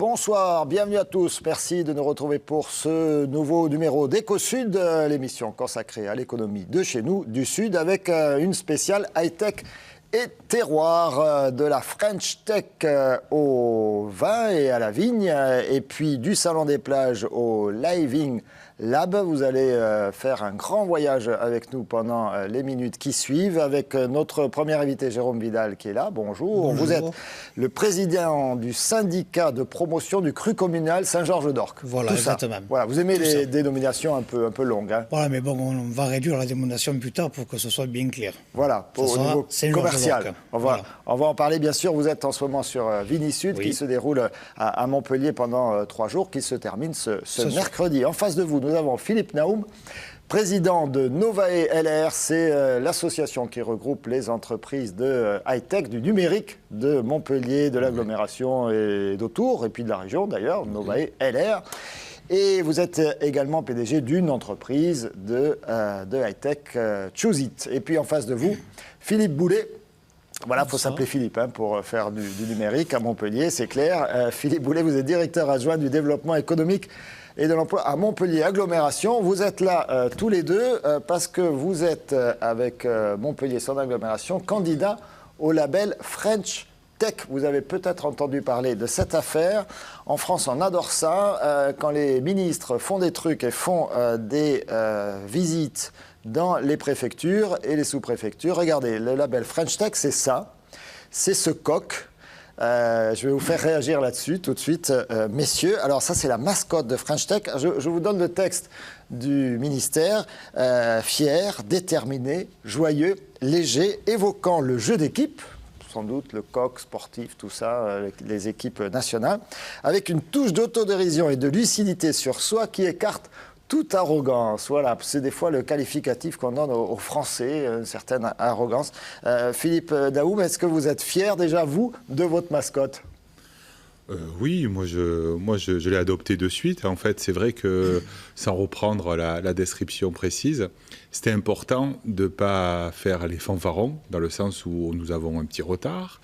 Bonsoir, bienvenue à tous. Merci de nous retrouver pour ce nouveau numéro d'Éco-Sud, l'émission consacrée à l'économie de chez nous, du Sud, avec une spéciale high-tech et terroir, de la French Tech au vin et à la vigne, et puis du Salon des plages au Living Lab. Vous allez faire un grand voyage avec nous pendant les minutes qui suivent, avec notre premier invité Jérôme Vidal qui est là. Bonjour. Bonjour. Vous êtes le président du syndicat de promotion du cru communal Saint-Georges-d'Orc. Voilà, tout exactement. Ça. Voilà, vous aimez les dénominations un peu longues. Hein. Voilà, mais bon, on va réduire la dénomination plus tard pour que ce soit bien clair. Voilà, au niveau commercial. On va en parler, bien sûr. Vous êtes en ce moment sur Vinisud, qui se déroule à Montpellier pendant 3 jours, qui se termine ce mercredi. En face de vous, nous avons Philippe Naoum, président de Novae LR. C'est l'association qui regroupe les entreprises de high-tech, du numérique de Montpellier, de l'agglomération et d'autour, et puis de la région d'ailleurs, Novae LR. Et vous êtes également PDG d'une entreprise de high-tech, Choose It. Et puis en face de vous, Philippe Boulet. Voilà, il faut s'appeler Philippe pour faire du numérique à Montpellier, c'est clair. Philippe Boulet, vous êtes directeur adjoint du développement économique et de l'emploi à Montpellier Agglomération. Vous êtes là tous les deux parce que vous êtes, avec Montpellier son agglomération, candidat au label French Tech. Vous avez peut-être entendu parler de cette affaire. En France, on adore ça. Quand les ministres font des trucs et font des visites dans les préfectures et les sous-préfectures. Regardez, le label French Tech, c'est ça. C'est ce coq. Je vais vous faire réagir là-dessus tout de suite, messieurs. Alors ça, c'est la mascotte de French Tech. Je vous donne le texte du ministère. Fier, déterminé, joyeux, léger, évoquant le jeu d'équipe, sans doute le coq sportif, tout ça, les équipes nationales, avec une touche d'autodérision et de lucidité sur soi qui écarte toute arrogance. Voilà, c'est des fois le qualificatif qu'on donne aux Français, une certaine arrogance. Philippe Naoum, est-ce que vous êtes fier déjà, vous, de votre mascotte ? Oui, moi je l'ai adopté de suite. En fait, c'est vrai que, sans reprendre la description précise, c'était important de ne pas faire les fanfarons, dans le sens où nous avons un petit retard.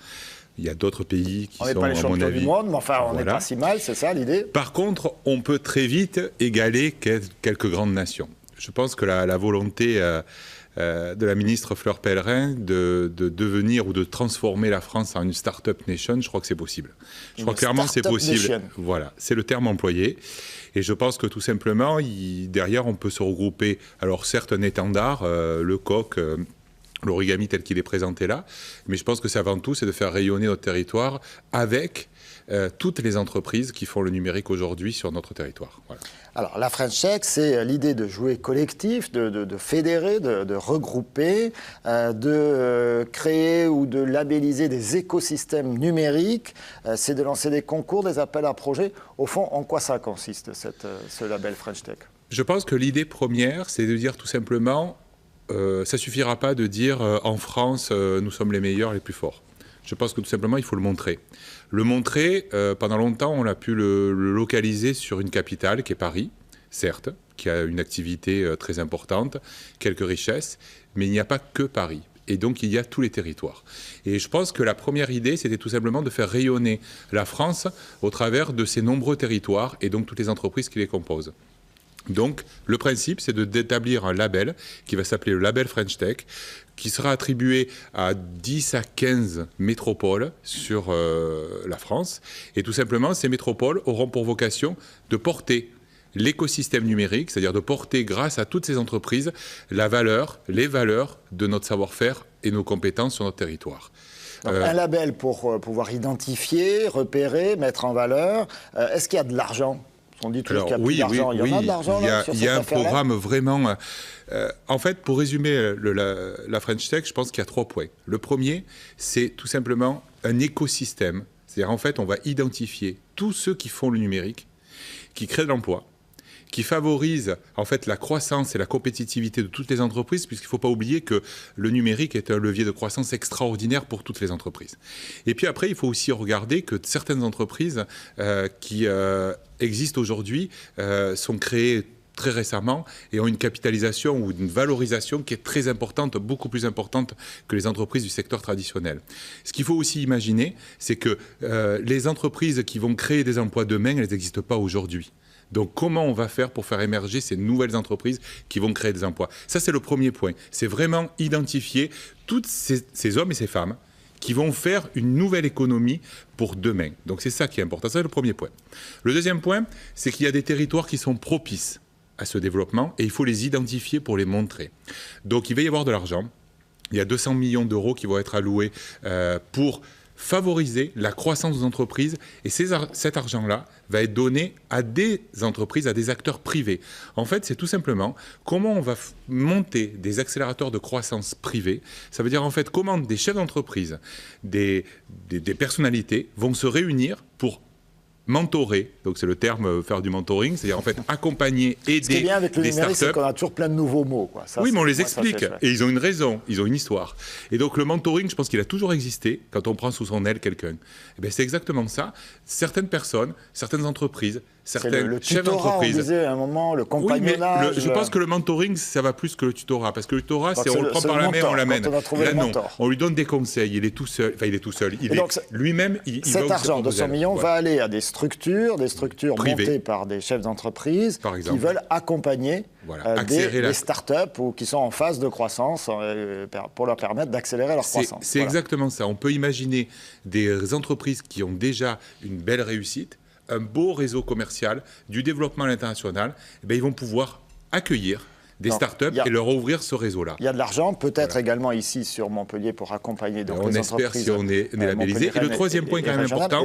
Il y a d'autres pays qui sont, à mon avis... On n'est pas les champions du monde, mais enfin, on n'est pas si mal, c'est ça l'idée. Par contre, on peut très vite égaler quelques grandes nations. Je pense que la volonté de la ministre Fleur Pellerin de devenir ou de transformer la France en une start-up nation, je crois que c'est possible. Je crois clairement que c'est possible. Nation. Voilà, c'est le terme employé. Et je pense que tout simplement, derrière, on peut se regrouper. Alors certes, un étendard, le coq... l'origami tel qu'il est présenté là, mais je pense que c'est avant tout, c'est de faire rayonner notre territoire avec toutes les entreprises qui font le numérique aujourd'hui sur notre territoire. Voilà. Alors la French Tech, c'est l'idée de jouer collectif, de fédérer, de regrouper, de créer ou de labelliser des écosystèmes numériques, c'est de lancer des concours, des appels à projets. Au fond, en quoi ça consiste, ce label French Tech ? Je pense que l'idée première, c'est de dire tout simplement... ça ne suffira pas de dire en France, nous sommes les meilleurs, les plus forts. Je pense que tout simplement, il faut le montrer. Le montrer, pendant longtemps, on a pu le localiser sur une capitale qui est Paris, certes, qui a une activité très importante, quelques richesses, mais il n'y a pas que Paris. Et donc, il y a tous les territoires. Et je pense que la première idée, c'était tout simplement de faire rayonner la France au travers de ces nombreux territoires et donc toutes les entreprises qui les composent. Donc, le principe, c'est d'établir un label qui va s'appeler le label French Tech, qui sera attribué à 10 à 15 métropoles sur la France. Et tout simplement, ces métropoles auront pour vocation de porter l'écosystème numérique, c'est-à-dire de porter, grâce à toutes ces entreprises, les valeurs de notre savoir-faire et nos compétences sur notre territoire. Donc, un label pour pouvoir identifier, repérer, mettre en valeur. Est-ce qu'il y a de l'argent ? On dit toujours qu'il y a plus d'argent. Il y en a de l'argent là, sur cette affaire-là ? Il y a un programme vraiment... en fait, pour résumer la French Tech, je pense qu'il y a 3 points. Le premier, c'est tout simplement un écosystème. C'est-à-dire, en fait, on va identifier tous ceux qui font le numérique, qui créent de l'emploi, qui favorise en fait la croissance et la compétitivité de toutes les entreprises, puisqu'il ne faut pas oublier que le numérique est un levier de croissance extraordinaire pour toutes les entreprises. Et puis après, il faut aussi regarder que certaines entreprises qui existent aujourd'hui sont créées très récemment et ont une capitalisation ou une valorisation qui est très importante, beaucoup plus importante que les entreprises du secteur traditionnel. Ce qu'il faut aussi imaginer, c'est que les entreprises qui vont créer des emplois demain, elles n'existent pas aujourd'hui. Donc, comment on va faire pour faire émerger ces nouvelles entreprises qui vont créer des emplois? Ça, c'est le premier point. C'est vraiment identifier tous ces hommes et ces femmes qui vont faire une nouvelle économie pour demain. Donc, c'est ça qui est important. Ça, c'est le premier point. Le deuxième point, c'est qu'il y a des territoires qui sont propices à ce développement et il faut les identifier pour les montrer. Donc, il va y avoir de l'argent. Il y a 200 millions d'euros qui vont être alloués pour favoriser la croissance des entreprises et cet argent-là va être donné à des entreprises, à des acteurs privés. En fait, c'est tout simplement comment on va monter des accélérateurs de croissance privés. Ça veut dire en fait comment des chefs d'entreprise, des personnalités vont se réunir pour mentorer, donc c'est le terme faire du mentoring, c'est-à-dire en fait accompagner, aider des startups. Ce qui est bien avec le numérique, c'est qu'on a toujours plein de nouveaux mots, quoi. Ça, oui, mais on les explique et ils ont une raison, ils ont une histoire. Et donc le mentoring, je pense qu'il a toujours existé quand on prend sous son aile quelqu'un. Eh bien, c'est exactement ça. Certaines personnes, certaines entreprises, certains chefs d'entreprise. On disait à un moment, le compagnonnage. Oui, mais je pense que le mentoring, ça va plus que le tutorat. Parce que le tutorat, c'est on le prend par la main, on l'amène. Là, non. On lui donne des conseils. Il est tout seul. Enfin, il est tout seul. Lui-même, il va. Cet argent de 100 millions va aller à des structures montées par des chefs d'entreprise qui veulent accompagner des start-up ou qui sont en phase de croissance pour leur permettre d'accélérer leur croissance. C'est exactement ça. On peut imaginer des entreprises qui ont déjà une belle réussite, un beau réseau commercial, du développement à l'international, ils vont pouvoir accueillir des startups et leur ouvrir ce réseau-là. Il y a de l'argent, peut-être également ici sur Montpellier pour accompagner donc, les entreprises. On espère si on est labellisé. Et le troisième point quand même important,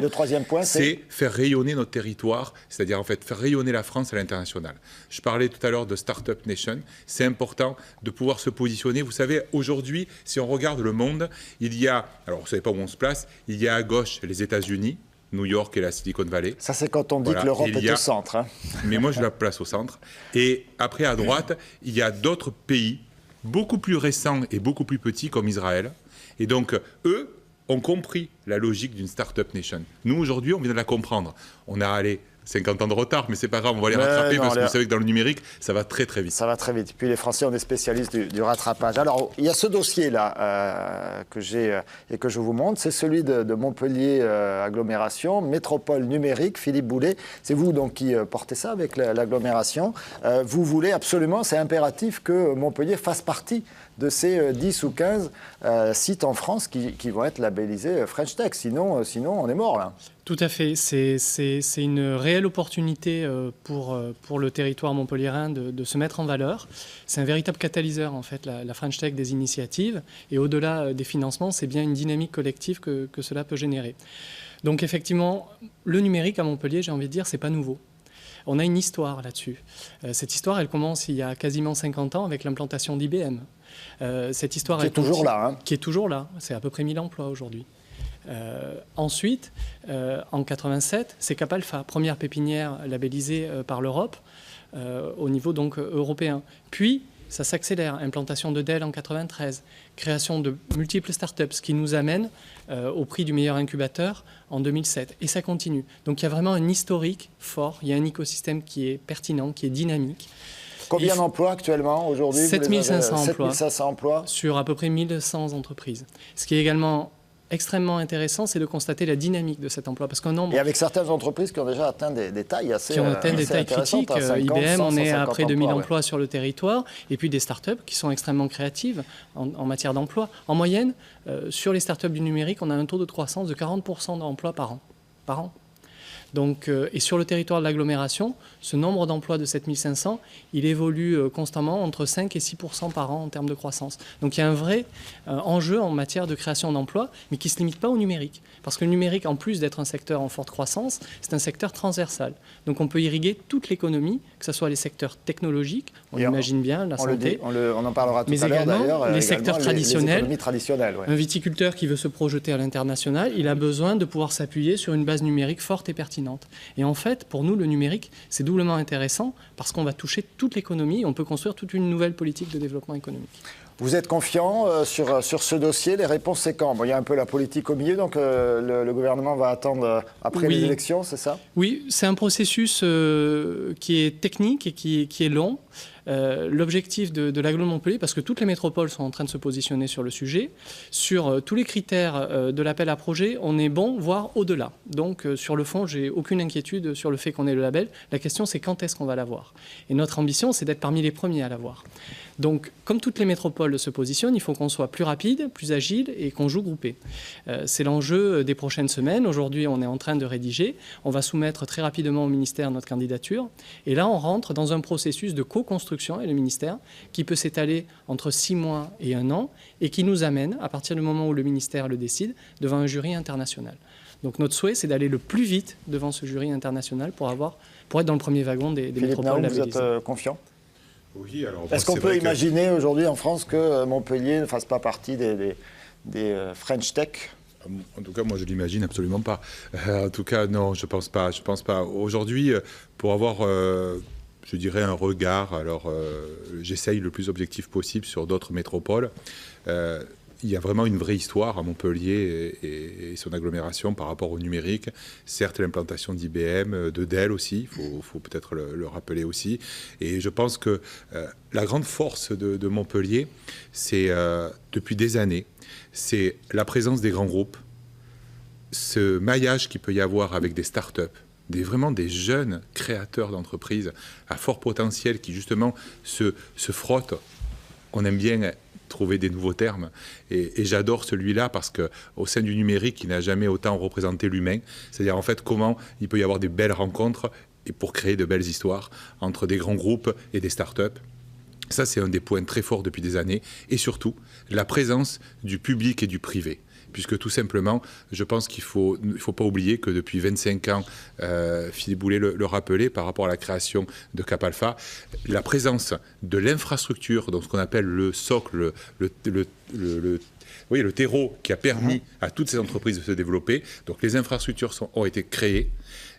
c'est faire rayonner notre territoire, c'est-à-dire en fait faire rayonner la France à l'international. Je parlais tout à l'heure de Startup Nation. C'est important de pouvoir se positionner. Vous savez, aujourd'hui, si on regarde le monde, il y a, alors vous ne savez pas où on se place, il y a à gauche les États-Unis, New York et la Silicon Valley. Ça, c'est quand on dit que l'Europe est au centre. Hein. Mais moi, je la place au centre. Et après, à droite, il y a d'autres pays beaucoup plus récents et beaucoup plus petits comme Israël. Et donc, eux ont compris la logique d'une Startup Nation. Nous, aujourd'hui, on vient de la comprendre. On a allé 50 ans de retard, mais c'est pas grave, on va les rattraper parce que vous savez que dans le numérique, ça va très très vite. Ça va très vite. Puis les Français, on est spécialistes du rattrapage. Alors, il y a ce dossier-là que j'ai et que je vous montre, c'est celui de Montpellier Agglomération, Métropole numérique, Philippe Boulet. C'est vous donc qui portez ça avec l'agglomération. Vous voulez absolument, c'est impératif que Montpellier fasse partie de ces 10 ou 15 sites en France qui vont être labellisés French Tech. Sinon, on est mort là. Tout à fait. C'est une réelle opportunité pour le territoire montpelliérain de se mettre en valeur. C'est un véritable catalyseur, en fait, la French Tech des initiatives. Et au-delà des financements, c'est bien une dynamique collective que cela peut générer. Donc, effectivement, le numérique à Montpellier, j'ai envie de dire, c'est pas nouveau. On a une histoire là-dessus. Cette histoire, elle commence il y a quasiment 50 ans avec l'implantation d'IBM. Cette histoire qui est toujours là. Hein. Qui est toujours là. C'est à peu près 1000 emplois aujourd'hui. Ensuite, en 87, c'est Capalpha, première pépinière labellisée par l'Europe au niveau donc européen. Puis, ça s'accélère, implantation de Dell en 93, création de multiples startups, ce qui nous amène au prix du meilleur incubateur en 2007. Et ça continue. Donc il y a vraiment un historique fort, il y a un écosystème qui est pertinent, qui est dynamique. Combien d'emplois actuellement aujourd'hui? 7500 emplois sur à peu près 1100 entreprises. Ce qui est également extrêmement intéressant, c'est de constater la dynamique de cet emploi. Parce qu'un nombre... Et avec certaines entreprises qui ont déjà atteint des tailles assez intéressantes. Qui ont atteint des tailles critiques. 50, IBM, on est à près de 1000 emplois ouais. sur le territoire. Et puis des startups qui sont extrêmement créatives en matière d'emploi. En moyenne, sur les startups du numérique, on a un taux de croissance de 40% d'emplois par an. Donc, et sur le territoire de l'agglomération, ce nombre d'emplois de 7500, il évolue constamment entre 5 et 6% par an en termes de croissance. Donc il y a un vrai enjeu en matière de création d'emplois, mais qui ne se limite pas au numérique. Parce que le numérique, en plus d'être un secteur en forte croissance, c'est un secteur transversal. Donc on peut irriguer toute l'économie, que ce soit les secteurs technologiques, on imagine bien, la santé. On en parlera tout à l'heure d'ailleurs. Les secteurs traditionnels. Les économies traditionnelles, ouais. Un viticulteur qui veut se projeter à l'international, il a besoin de pouvoir s'appuyer sur une base numérique forte et pertinente. Et en fait, pour nous, le numérique, c'est doublement intéressant parce qu'on va toucher toute l'économie et on peut construire toute une nouvelle politique de développement économique. Vous êtes confiant sur ce dossier? Les réponses, c'est quand? Bon, il y a un peu la politique au milieu, donc le gouvernement va attendre après les élections, c'est ça? Oui, c'est un processus qui est technique et qui est long. L'objectif de l'agglo de Montpellier, parce que toutes les métropoles sont en train de se positionner sur le sujet, sur tous les critères de l'appel à projet, on est bon, voire au-delà. Donc sur le fond, j'ai aucune inquiétude sur le fait qu'on ait le label. La question, c'est quand est-ce qu'on va l'avoir. Et notre ambition, c'est d'être parmi les premiers à l'avoir. Donc, comme toutes les métropoles se positionnent, il faut qu'on soit plus rapide, plus agile et qu'on joue groupé. C'est l'enjeu des prochaines semaines. Aujourd'hui, on est en train de rédiger. On va soumettre très rapidement au ministère notre candidature. Et là, on rentre dans un processus de co-construction avec le ministère qui peut s'étaler entre 6 mois et 1 an et qui nous amène, à partir du moment où le ministère le décide, devant un jury international. Donc notre souhait, c'est d'aller le plus vite devant ce jury international pour être dans le premier wagon des métropoles labellisées. Philippe Naou, vous êtes confiant? Oui, alors... Est-ce qu'on peut imaginer aujourd'hui en France que Montpellier ne fasse pas partie des French Tech? En tout cas, moi, je l'imagine absolument pas. En tout cas, non, je pense pas. Aujourd'hui, pour avoir, je dirais, un regard, alors j'essaye le plus objectif possible sur d'autres métropoles. Il y a vraiment une vraie histoire à Montpellier et son agglomération par rapport au numérique. Certes, l'implantation d'IBM, de Dell aussi, il faut peut-être le rappeler aussi. Et je pense que la grande force de Montpellier, c'est depuis des années, c'est la présence des grands groupes, ce maillage qu'il peut y avoir avec des start-up, vraiment des jeunes créateurs d'entreprises à fort potentiel qui justement se frottent. On aime bien trouver des nouveaux termes et j'adore celui-là parce qu'au sein du numérique, il n'a jamais autant représenté l'humain. C'est-à-dire en fait comment il peut y avoir des belles rencontres et pour créer de belles histoires entre des grands groupes et des start-up. Ça, c'est un des points très forts depuis des années. Et surtout, la présence du public et du privé. Puisque tout simplement, je pense qu'il ne faut pas oublier que depuis 25 ans, Philippe Boulet le rappelait par rapport à la création de Cap Alpha, la présence de l'infrastructure, donc ce qu'on appelle le socle, le terreau qui a permis à toutes ces entreprises de se développer. Donc les infrastructures ont été créées.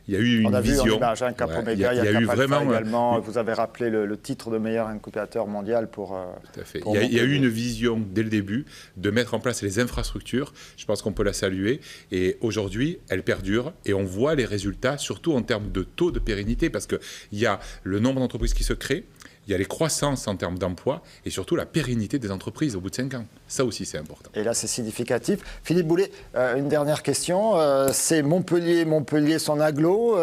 Il y a eu une vision. On a vu en image, Cap Omega, il y a eu vraiment également. Vous avez rappelé le titre de meilleur incubateur mondial pour. Tout à fait. Il y a eu une vision dès le début de mettre en place les infrastructures. Je pense qu'on peut la saluer. Et aujourd'hui, elle perdure et on voit les résultats, surtout en termes de taux de pérennité, parce qu'il y a le nombre d'entreprises qui se créent. Il y a les croissances en termes d'emploi et surtout la pérennité des entreprises au bout de 5 ans. Ça aussi, c'est important. Et là, c'est significatif. Philippe Boulet, une dernière question. C'est Montpellier, son agglo,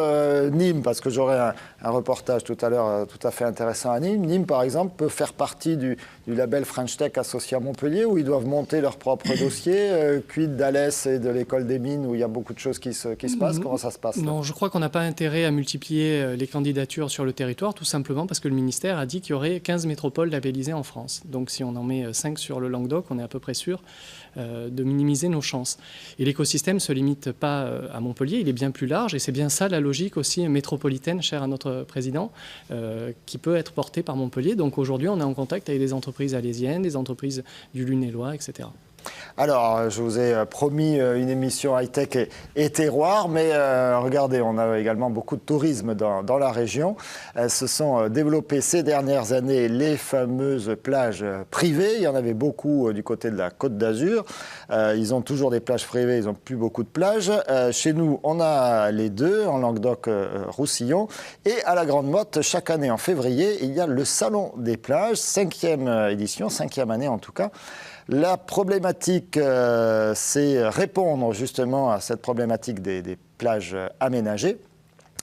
Nîmes, parce que j'aurai un reportage tout à l'heure tout à fait intéressant à Nîmes. Nîmes, par exemple, peut faire partie du label French Tech associé à Montpellier, où ils doivent monter leur propre dossier. Quid d'Alès et de l'école des mines, où il y a beaucoup de choses qui se passent. Comment ça se passe là? Non, je crois qu'on n'a pas intérêt à multiplier les candidatures sur le territoire, tout simplement parce que le ministère a dit qu'il y aurait 15 métropoles labellisées en France. Donc si on en met 5 sur le Languedoc, on est à peu près sûr de minimiser nos chances. Et l'écosystème ne se limite pas à Montpellier, il est bien plus large et c'est bien ça la logique aussi métropolitaine, chère à notre président, qui peut être portée par Montpellier. Donc aujourd'hui, on est en contact avec des entreprises alésiennes, des entreprises du Lunélois, etc. Alors, je vous ai promis une émission high-tech et terroir, mais regardez, on a également beaucoup de tourisme dans la région. Elles se sont développées ces dernières années les fameuses plages privées. Il y en avait beaucoup du côté de la Côte d'Azur. Ils ont toujours des plages privées, ils n'ont plus beaucoup de plages. Chez nous, on a les deux, en Languedoc-Roussillon. Et à la Grande Motte, chaque année en février, il y a le Salon des plages, 5e édition, 5e année en tout cas. La problématique, c'est répondre justement à cette problématique des plages aménagées,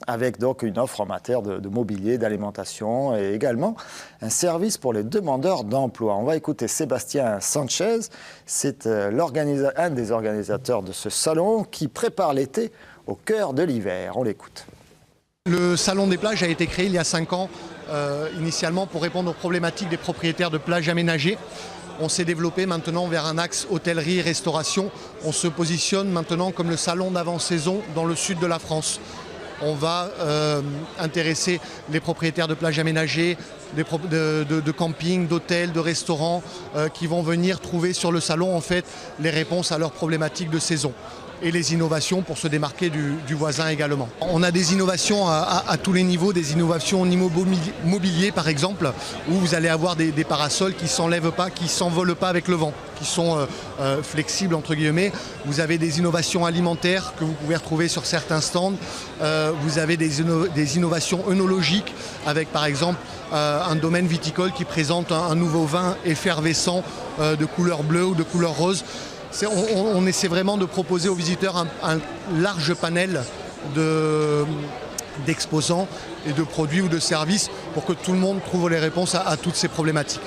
avec donc une offre en matière de mobilier, d'alimentation et également un service pour les demandeurs d'emploi. On va écouter Sébastien Sanchez, c'est un des organisateurs de ce salon qui prépare l'été au cœur de l'hiver. On l'écoute. Le Salon des plages a été créé il y a 5 ans, initialement pour répondre aux problématiques des propriétaires de plages aménagées. On s'est développé maintenant vers un axe hôtellerie-restauration. On se positionne maintenant comme le salon d'avant-saison dans le sud de la France. On va intéresser les propriétaires de plages aménagées, de camping, d'hôtels, de restaurants qui vont venir trouver sur le salon en fait les réponses à leurs problématiques de saison. et les innovations pour se démarquer du voisin également. On a des innovations à tous les niveaux, des innovations au niveau mobilier par exemple, où vous allez avoir des parasols qui ne s'enlèvent pas, qui ne s'envolent pas avec le vent, qui sont flexibles entre guillemets. Vous avez des innovations alimentaires que vous pouvez retrouver sur certains stands. Vous avez des innovations œnologiques avec par exemple un domaine viticole qui présente un nouveau vin effervescent de couleur bleue ou de couleur rose. On essaie vraiment de proposer aux visiteurs un large panel d'exposants et de produits ou de services pour que tout le monde trouve les réponses à toutes ces problématiques.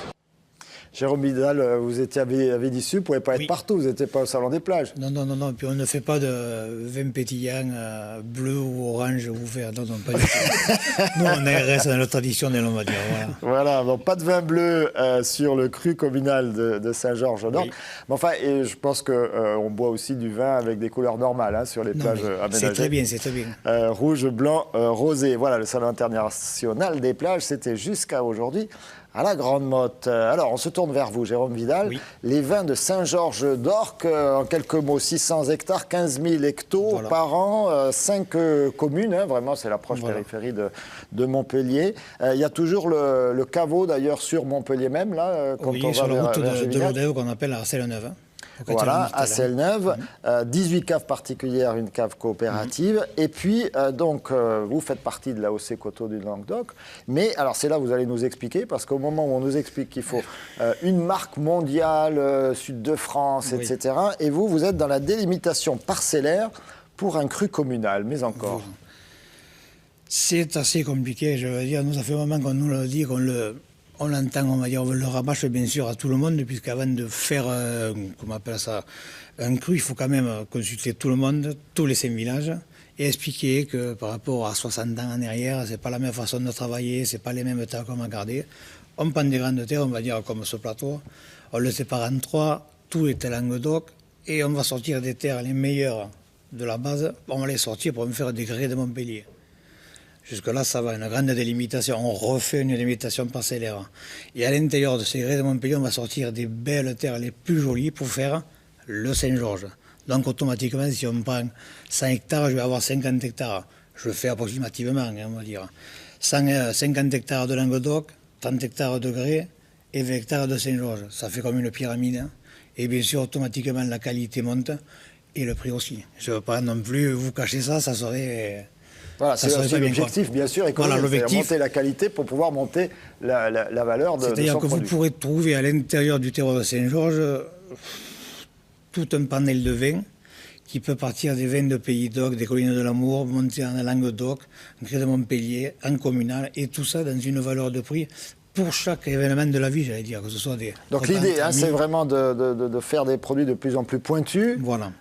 Jérôme Vidal, vous étiez à Vénissieux, vous ne pouvez pas être partout, vous n'étiez pas au Salon des plages. Non, et puis on ne fait pas de vin pétillant bleu ou orange ou vert, non, pas du tout. Nous, on reste dans la traditionnelle, on va dire. Voilà, donc pas de vin bleu sur le cru communal de Saint-Georges-d'Orc. Oui. Mais enfin, et je pense qu'on boit aussi du vin avec des couleurs normales sur les plages aménagées. C'est très bien. Rouge, blanc, rosé. Voilà, le Salon international des plages, c'était jusqu'à aujourd'hui à la Grande Motte. Alors, on se tourne vers vous, Jérôme Vidal. Oui. Les vins de Saint-Georges-d'Orc, en quelques mots, 600 hectares, 15 000 hectos par an, 5 communes, vraiment, c'est l'approche périphérie de Montpellier. Il y a toujours le caveau, d'ailleurs, sur Montpellier même, là, quand on va sur la route de l'Odéo, qu'on appelle la Selle-Neuve. Voilà, à Selle-Neuve, 18 caves particulières, une cave coopérative. Et puis, donc, vous faites partie de l'AOC Coteaux du Languedoc. Mais, alors, c'est là que vous allez nous expliquer, parce qu'au moment où on nous explique qu'il faut une marque mondiale, Sud de France, etc., et vous êtes dans la délimitation parcellaire pour un cru communal, mais encore. C'est assez compliqué, je veux dire. Nous, ça fait un moment qu'on nous le dit, on l'entend, on va dire, on le rabâche bien sûr à tout le monde, puisqu'avant de faire, comment on appelle ça, un cru, il faut quand même consulter tout le monde, tous les 5 villages, et expliquer que par rapport à 60 ans en arrière, c'est pas la même façon de travailler, c'est pas les mêmes terres qu'on a gardées. On prend des grandes terres, on va dire, comme ce plateau, on le sépare en 3, tout est Languedoc, et on va sortir des terres les meilleures de la base, on va les sortir pour me faire des grès de Montpellier. Jusque-là, ça va, une grande délimitation. On refait une délimitation parcellaire. Et à l'intérieur de ces grès de Montpellier, on va sortir des belles terres les plus jolies pour faire le Saint-Georges. Donc, automatiquement, si on prend 100 hectares, je vais avoir 50 hectares. Je fais approximativement, on va dire. 50 hectares de Languedoc, 30 hectares de grès et 20 hectares de Saint-Georges. Ça fait comme une pyramide. Et bien sûr, automatiquement, la qualité monte et le prix aussi. Je ne veux pas non plus vous cacher ça, ça serait... Voilà, c'est l'objectif, bien sûr, économique, c'est monter la qualité pour pouvoir monter la valeur de son produit. C'est-à-dire que vous pourrez trouver à l'intérieur du terroir de Saint-Georges tout un panel de vins qui peut partir des vins de Pays d'Oc, des collines de l'Amour, monter en Languedoc, grès de Montpellier, en communal, et tout ça dans une valeur de prix pour chaque événement de la vie, j'allais dire, que ce soit des... Donc l'idée, c'est vraiment de faire des produits de plus en plus pointus, voilà.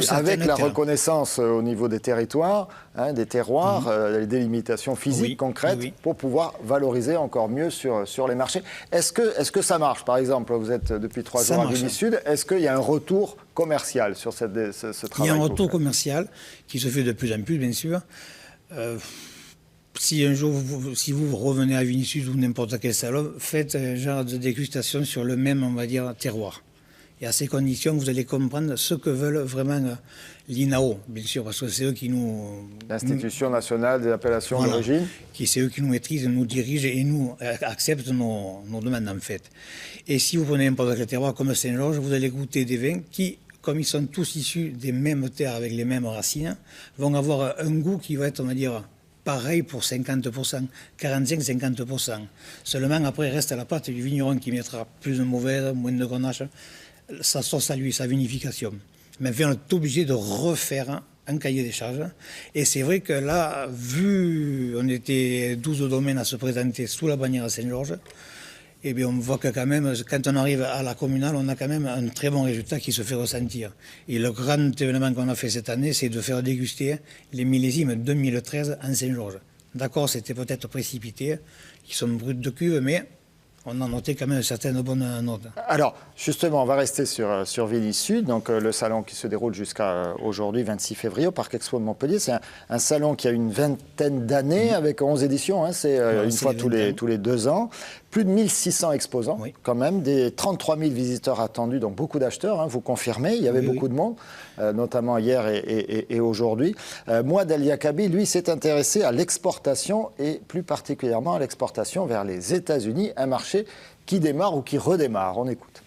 Avec la reconnaissance au niveau des territoires, des terroirs, les délimitations physiques concrètes, pour pouvoir valoriser encore mieux sur les marchés. Est-ce que ça marche? Par exemple, vous êtes depuis 3 jours à Vénissieux, est-ce qu'il y a un retour commercial sur ce travail? Il y a un retour commercial qui se fait de plus en plus, bien sûr. Si un jour, si vous revenez à Vénissieux ou n'importe quel salon, faites un genre de dégustation sur le même, on va dire, terroir. Et à ces conditions, vous allez comprendre ce que veulent vraiment l'INAO, bien sûr, parce que c'est eux qui nous... L'Institution nationale des appellations d'origine. C'est eux qui nous maîtrisent, nous dirigent et nous acceptent nos demandes, en fait. Et si vous prenez n'importe quel terroir comme Saint-Georges, vous allez goûter des vins qui, comme ils sont tous issus des mêmes terres avec les mêmes racines, vont avoir un goût qui va être, on va dire... pareil pour 50%, 45-50%. Seulement, après, reste à la pâte du vigneron qui mettra plus de mauvaise, moins de grenache, sa sauce à lui, sa vinification. Mais on est obligé de refaire un cahier des charges. Et c'est vrai que là, vu on était 12 domaines à se présenter sous la bannière de Saint-Georges, eh bien, on voit que quand même, quand on arrive à la communale, on a quand même un très bon résultat qui se fait ressentir. Et le grand événement qu'on a fait cette année, c'est de faire déguster les millésimes 2013 en Saint-Georges. D'accord, c'était peut-être précipité, ils sont bruts de cuve, mais on a noté quand même certaines bonnes notes. Alors, justement, on va rester sur Vénissieux, donc le salon qui se déroule jusqu'à aujourd'hui, 26 février, au Parc Expo de Montpellier. C'est un salon qui a une vingtaine d'années, avec 11 éditions, c'est une fois tous les 2 ans. Plus de 1600 exposants, quand même, des 33 000 visiteurs attendus, donc beaucoup d'acheteurs, hein, vous confirmez, il y avait beaucoup de monde, notamment hier et aujourd'hui. Mouad El Yakabi, lui, s'est intéressé à l'exportation et plus particulièrement à l'exportation vers les États-Unis, un marché qui démarre ou qui redémarre. On écoute.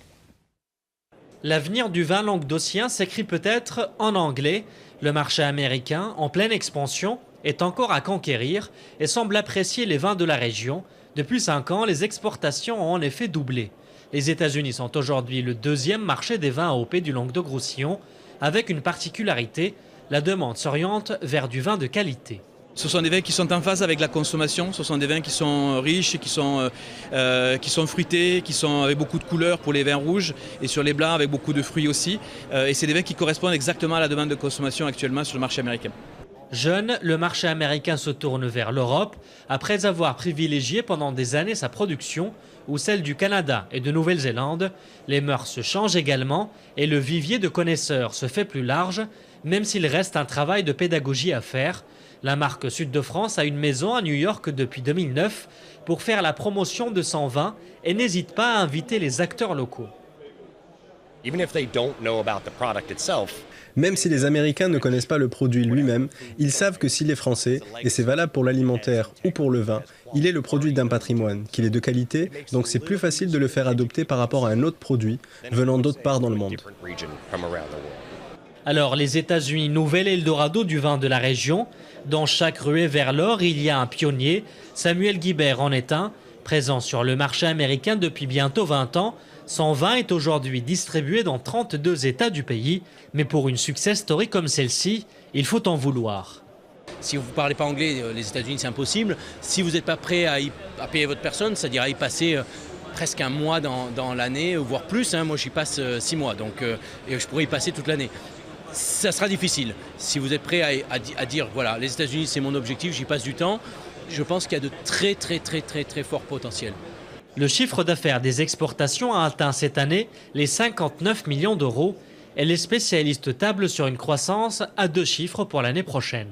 L'avenir du vin languedocien s'écrit peut-être en anglais. Le marché américain, en pleine expansion, est encore à conquérir et semble apprécier les vins de la région. Depuis 5 ans, les exportations ont en effet doublé. Les États-Unis sont aujourd'hui le deuxième marché des vins AOP du Languedoc-Roussillon, avec une particularité, la demande s'oriente vers du vin de qualité. Ce sont des vins qui sont en phase avec la consommation, ce sont des vins qui sont riches, qui sont fruités, qui sont avec beaucoup de couleurs pour les vins rouges et sur les blancs avec beaucoup de fruits aussi. Et c'est des vins qui correspondent exactement à la demande de consommation actuellement sur le marché américain. Jeune, le marché américain se tourne vers l'Europe après avoir privilégié pendant des années sa production ou celle du Canada et de Nouvelle-Zélande. Les mœurs changent également et le vivier de connaisseurs se fait plus large, même s'il reste un travail de pédagogie à faire. La marque Sud de France a une maison à New York depuis 2009 pour faire la promotion de son vin et n'hésite pas à inviter les acteurs locaux. Même si les Américains ne connaissent pas le produit lui-même, ils savent que s'il est français, et c'est valable pour l'alimentaire ou pour le vin, il est le produit d'un patrimoine, qu'il est de qualité, donc c'est plus facile de le faire adopter par rapport à un autre produit venant d'autre part dans le monde. Alors les États-Unis, nouvel Eldorado du vin de la région. Dans chaque ruée vers l'or, il y a un pionnier. Samuel Guibert en est un, présent sur le marché américain depuis bientôt 20 ans. Son vin est aujourd'hui distribué dans 32 États du pays. Mais pour une success story comme celle-ci, il faut en vouloir. Si vous ne parlez pas anglais, les États-Unis, c'est impossible. Si vous n'êtes pas prêt à payer votre personne, c'est-à-dire à y passer presque un mois dans l'année, voire plus. Moi, j'y passe 6 mois, donc et je pourrais y passer toute l'année. Ça sera difficile. Si vous êtes prêt à dire, voilà, les États-Unis, c'est mon objectif, j'y passe du temps, je pense qu'il y a de très forts potentiels. Le chiffre d'affaires des exportations a atteint cette année les 59 millions d'euros et les spécialistes tablent sur une croissance à 2 chiffres pour l'année prochaine.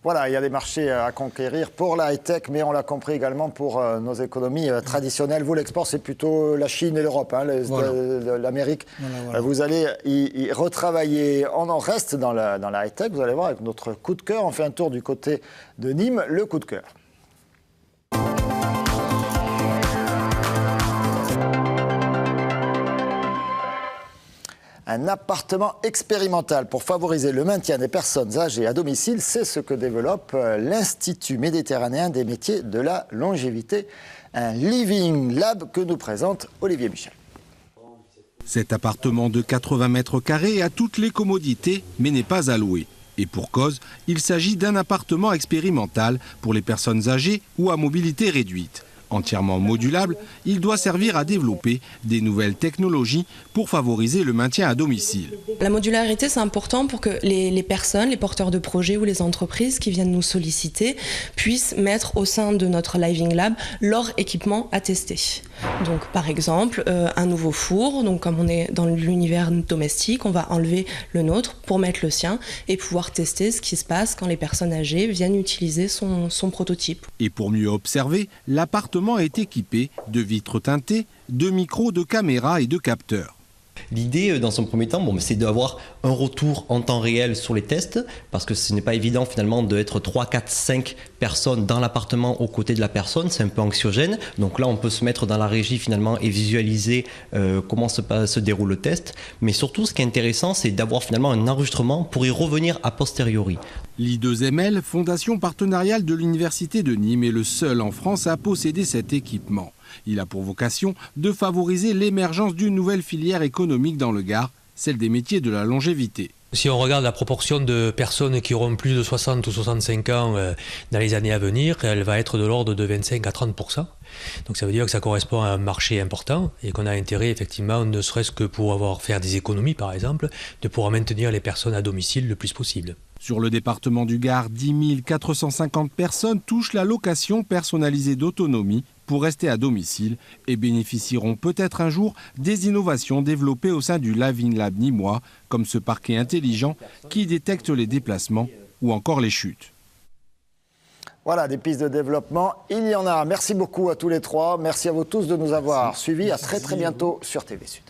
Voilà, il y a des marchés à conquérir pour la high-tech, mais on l'a compris également pour nos économies traditionnelles. Vous, l'export, c'est plutôt la Chine et l'Europe, hein, l'Amérique. Voilà. Vous allez y retravailler. On en reste dans la high-tech. Vous allez voir avec notre coup de cœur. On fait un tour du côté de Nîmes, le coup de cœur. Un appartement expérimental pour favoriser le maintien des personnes âgées à domicile, c'est ce que développe l'Institut méditerranéen des métiers de la longévité, un Living Lab que nous présente Olivier Michel. Cet appartement de 80 mètres carrés a toutes les commodités, mais n'est pas à louer. Et pour cause, il s'agit d'un appartement expérimental pour les personnes âgées ou à mobilité réduite. Entièrement modulable, il doit servir à développer des nouvelles technologies pour favoriser le maintien à domicile. La modularité, c'est important pour que les personnes, les porteurs de projets ou les entreprises qui viennent nous solliciter puissent mettre au sein de notre Living Lab leur équipement à tester. Donc par exemple, un nouveau four, donc comme on est dans l'univers domestique, on va enlever le nôtre pour mettre le sien et pouvoir tester ce qui se passe quand les personnes âgées viennent utiliser son prototype. Et pour mieux observer, l'appartement est équipé de vitres teintées, de micros, de caméras et de capteurs. L'idée, dans un premier temps, c'est d'avoir un retour en temps réel sur les tests, parce que ce n'est pas évident finalement d'être 3, 4, 5 personnes dans l'appartement aux côtés de la personne, c'est un peu anxiogène. Donc là, on peut se mettre dans la régie finalement et visualiser comment se déroule le test. Mais surtout, ce qui est intéressant, c'est d'avoir finalement un enregistrement pour y revenir a posteriori. L'I2ML, fondation partenariale de l'Université de Nîmes, est le seul en France à posséder cet équipement. Il a pour vocation de favoriser l'émergence d'une nouvelle filière économique dans le Gard, celle des métiers de la longévité. Si on regarde la proportion de personnes qui auront plus de 60 ou 65 ans dans les années à venir, elle va être de l'ordre de 25 à 30%. Donc ça veut dire que ça correspond à un marché important et qu'on a intérêt effectivement, ne serait-ce que pour faire des économies par exemple, de pouvoir maintenir les personnes à domicile le plus possible. Sur le département du Gard, 10 450 personnes touchent la location personnalisée d'autonomie pour rester à domicile et bénéficieront peut-être un jour des innovations développées au sein du Living Lab nîmois, comme ce parquet intelligent qui détecte les déplacements ou encore les chutes. Voilà, des pistes de développement, il y en a. Merci beaucoup à tous les trois. Merci à vous tous de nous avoir suivis. À très bientôt sur TV Sud.